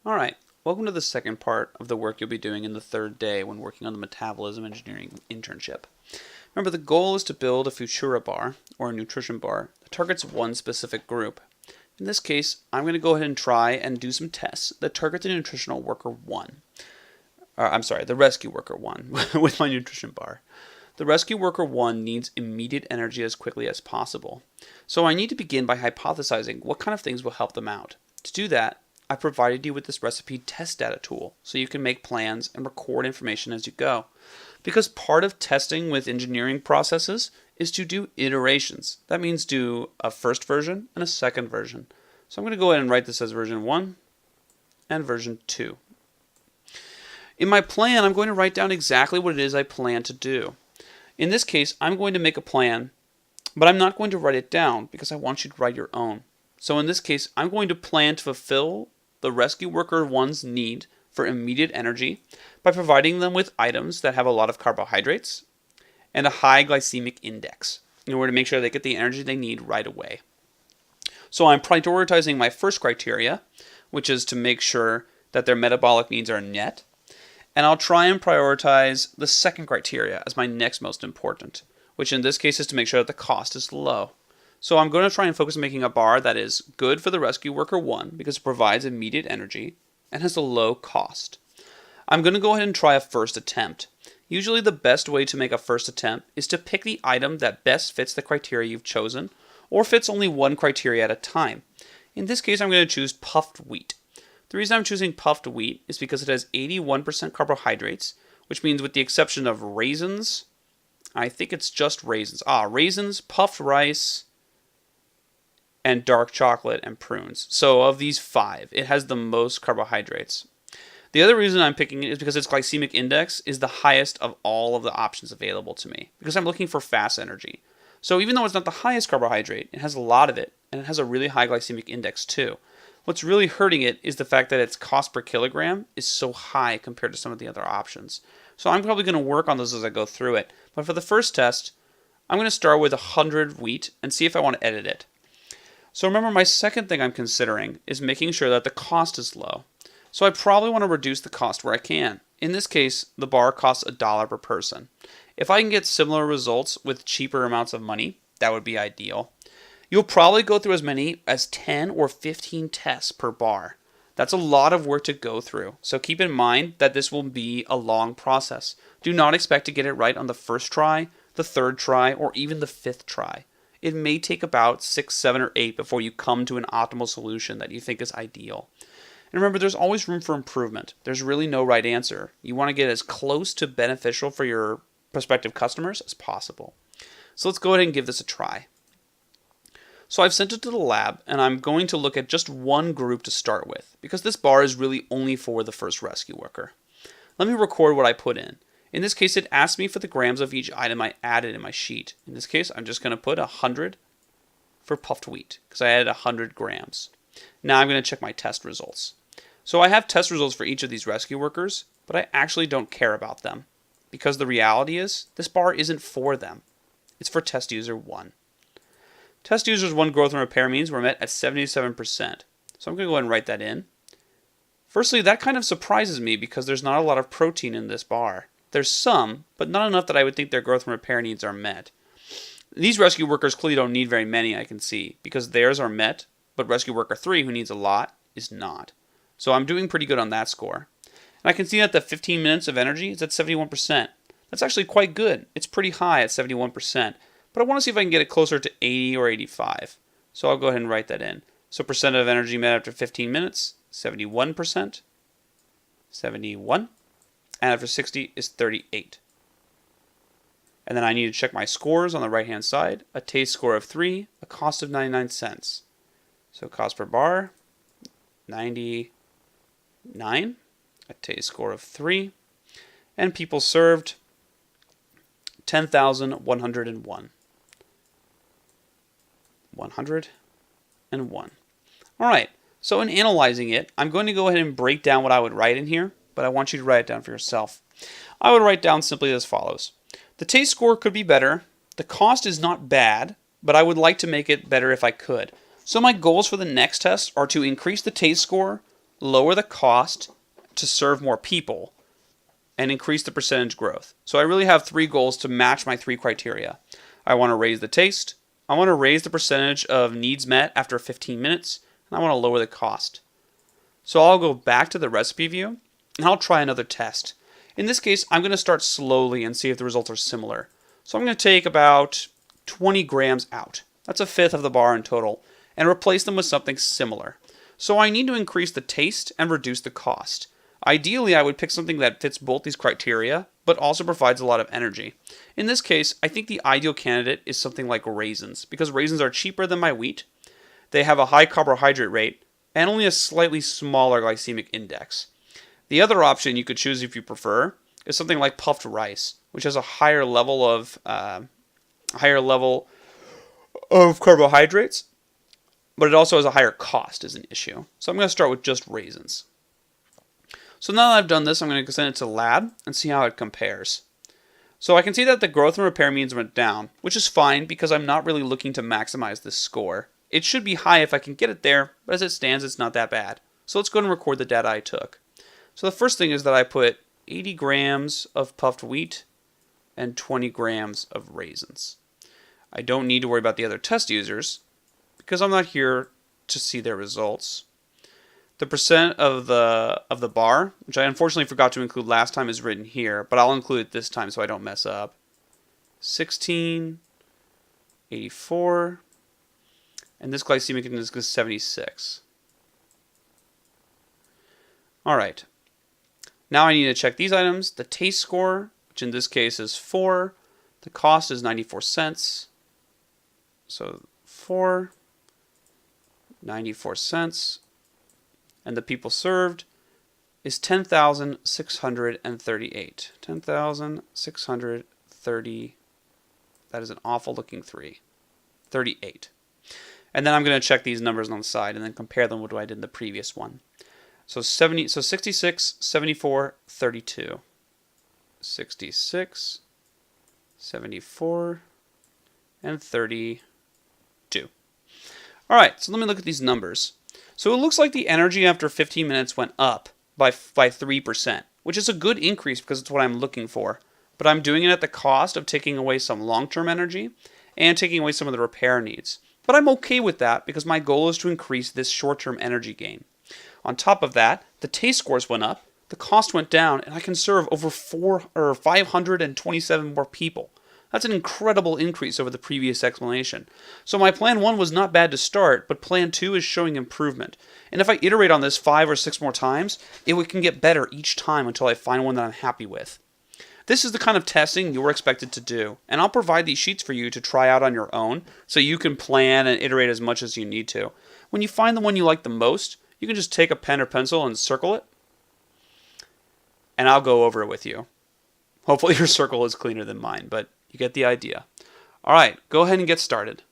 Alright, welcome to the second part of the work you'll be doing in the third day when working on the Metabolism Engineering Internship. Remember, the goal is to build a Futura bar, or a nutrition bar, that targets one specific group. In this case, I'm going to go ahead and try and do some tests that target the nutritional worker 1. The rescue worker 1 with my nutrition bar. The rescue worker 1 needs immediate energy as quickly as possible. So I need to begin by hypothesizing what kind of things will help them out. To do that, I provided you with this recipe test data tool so you can make plans and record information as you go. Because part of testing with engineering processes is to do iterations. That means do a first version and a second version. So I'm going to go ahead and write this as version 1 and version 2. In my plan, I'm going to write down exactly what it is I plan to do. In this case, I'm going to make a plan, but I'm not going to write it down because I want you to write your own. So in this case, I'm going to plan to fulfill the rescue worker 1's need for immediate energy by providing them with items that have a lot of carbohydrates and a high glycemic index in order to make sure they get the energy they need right away. So I'm prioritizing my first criteria, which is to make sure that their metabolic needs are met, and I'll try and prioritize the second criteria as my next most important, which in this case is to make sure that the cost is low. So I'm going to try and focus on making a bar that is good for the rescue worker 1 because it provides immediate energy and has a low cost. I'm going to go ahead and try a first attempt. Usually the best way to make a first attempt is to pick the item that best fits the criteria you've chosen or fits only one criteria at a time. In this case, I'm going to choose puffed wheat. The reason I'm choosing puffed wheat is because it has 81% carbohydrates, which means with the exception of raisins, I think it's just raisins. Raisins, puffed rice, and dark chocolate and prunes. So of these 5, it has the most carbohydrates. The other reason I'm picking it is because its glycemic index is the highest of all of the options available to me, because I'm looking for fast energy. So even though it's not the highest carbohydrate, it has a lot of it, and it has a really high glycemic index too. What's really hurting it is the fact that its cost per kilogram is so high compared to some of the other options. So I'm probably going to work on those as I go through it. But for the first test, I'm going to start with 100 wheat and see if I want to edit it. So remember, my second thing I'm considering is making sure that the cost is low. So I probably want to reduce the cost where I can. In this case, the bar costs $1 per person. If I can get similar results with cheaper amounts of money, that would be ideal. You'll probably go through as many as 10 or 15 tests per bar. That's a lot of work to go through, so keep in mind that this will be a long process. Do not expect to get it right on the first try, the third try, or even the 5th try. It may take about 6, 7, or 8 before you come to an optimal solution that you think is ideal. And remember, there's always room for improvement. There's really no right answer. You want to get as close to beneficial for your prospective customers as possible. So let's go ahead and give this a try. So I've sent it to the lab, and I'm going to look at just one group to start with, because this bar is really only for the first rescue worker. Let me record what I put in. In this case, it asked me for the grams of each item I added in my sheet. In this case, I'm just going to put 100 for puffed wheat, because I added 100 grams. Now I'm going to check my test results. So I have test results for each of these rescue workers, but I actually don't care about them, because the reality is, this bar isn't for them. It's for test user 1. Test users 1 growth and repair needs were met at 77%. So I'm going to go ahead and write that in. Firstly, that kind of surprises me because there's not a lot of protein in this bar. There's some, but not enough that I would think their growth and repair needs are met. These rescue workers clearly don't need very many, I can see, because theirs are met, but rescue worker 3, who needs a lot, is not. So I'm doing pretty good on that score. And I can see that the 15 minutes of energy is at 71%. That's actually quite good. It's pretty high at 71%. But I want to see if I can get it closer to 80 or 85. So I'll go ahead and write that in. So percent of energy met after 15 minutes, 71%, 71, and after 60 is 38. And then I need to check my scores on the right-hand side. A taste score of 3, a cost of 99 cents. So cost per bar, 99, a taste score of 3, and people served, 10,101. 101. Alright, so in analyzing it, I'm going to go ahead and break down what I would write in here, but I want you to write it down for yourself. I would write down simply as follows. The taste score could be better. The cost is not bad, but I would like to make it better if I could. So my goals for the next test are to increase the taste score lower the cost to serve more people, and increase the percentage growth. So I really have 3 goals to match my 3 criteria. I want to raise the taste, I want to raise the percentage of needs met after 15 minutes, and I want to lower the cost. So I'll go back to the recipe view, and I'll try another test. In this case, I'm going to start slowly and see if the results are similar. So I'm going to take about 20 grams out. That's a fifth of the bar in total, and replace them with something similar. So I need to increase the taste and reduce the cost. Ideally, I would pick something that fits both these criteria, but also provides a lot of energy. In this case, I think the ideal candidate is something like raisins, because raisins are cheaper than my wheat, they have a high carbohydrate rate, and only a slightly smaller glycemic index. The other option you could choose if you prefer is something like puffed rice, which has a higher level of carbohydrates, but it also has a higher cost as an issue. So I'm going to start with just raisins. So now that I've done this, I'm going to send it to the lab and see how it compares. So I can see that the growth and repair means went down, which is fine because I'm not really looking to maximize this score. It should be high if I can get it there, but as it stands, it's not that bad. So let's go and record the data I took. So the first thing is that I put 80 grams of puffed wheat and 20 grams of raisins. I don't need to worry about the other test users because I'm not here to see their results. The percent of the bar, which I unfortunately forgot to include last time, is written here, but I'll include it this time so I don't mess up. 16, 84, and this glycemic index is 76. All right. Now I need to check these items. The taste score, which in this case is 4. The cost is 94 cents. So 4, 94 cents. And the people served is 10,638. 10,630. That is an awful looking 3. 38. And then I'm going to check these numbers on the side and then compare them with what I did in the previous one. So 66, 74, 32. 66, 74, and 32. All right, so let me look at these numbers. So it looks like the energy after 15 minutes went up by 3%, which is a good increase because it's what I'm looking for. But I'm doing it at the cost of taking away some long-term energy and taking away some of the repair needs. But I'm okay with that because my goal is to increase this short-term energy gain. On top of that, the taste scores went up, the cost went down, and I can serve over 527 more people. That's an incredible increase over the previous explanation. So my plan 1 was not bad to start, but plan 2 is showing improvement. And if I iterate on this 5 or 6 more times, it can get better each time until I find one that I'm happy with. This is the kind of testing you're expected to do, and I'll provide these sheets for you to try out on your own so you can plan and iterate as much as you need to. When you find the one you like the most, you can just take a pen or pencil and circle it, and I'll go over it with you. Hopefully your circle is cleaner than mine, but you get the idea. All right, go ahead and get started.